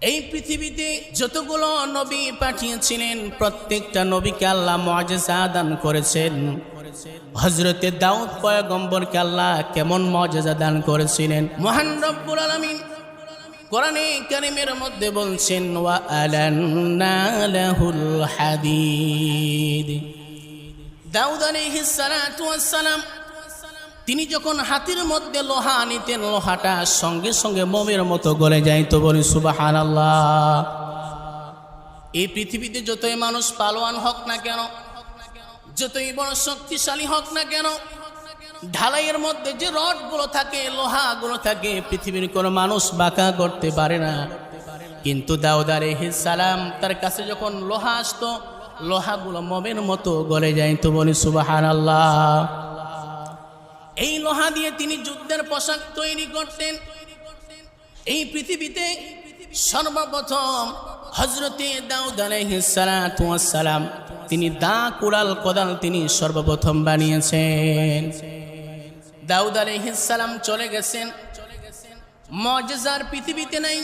এই পৃথিবীতে যতগুলো নবী পাঠিয়েছিলেন প্রত্যেকটা নবীকে আল্লাহ মুআজিজা দান করেছেন। হযরতে দাউদ পয়গম্বরকে আল্লাহ কেমন মুআজিজা দান করেছিলেন? মহান রব্বুল আলামিন কোরআনে কারীমের মধ্যে বলছেন, ওয়া আলান্না লাহুল হাদিদ। দাউদ আলাইহিস সালাতু ওয়াস সালাম তিনি যখন হাতির মধ্যে লোহা নিতেন, লোহাটা সঙ্গে সঙ্গে মোমের মতো গলে যাইত। বলি সুবহানাল্লাহ। এই পৃথিবীতে যতই মানুষ পালোয়ান হোক না কেন, যতই বড় শক্তিশালী হোক না কেন, ঢালাইয়ের মধ্যে যে রডগুলো থাকে, লোহাগুলো থাকে, পৃথিবীর কোনো মানুষ বাঁকা করতে পারে না। কিন্তু দাউদ আলাইহিস সালাম তার কাছে যখন লোহা আসতো, লোহাগুলো মোমের মতো গলে যাইত। বলি সুবহানাল্লাহ। এই লোহা দিয়ে তিনি যুদ্ধের পোশাক তৈরি করতেন। এই পৃথিবীতে সর্বপ্রথম হযরতে দাউদ আলাইহিস সালাতু ওয়াস সালাম তিনি দা কুড়াল কোদাল তিনি সর্বপ্রথম বানিয়েছেন। দাউদ আলাইহিস সালাম চলে গেছেন, মুআজিজার পৃথিবীতে নাই।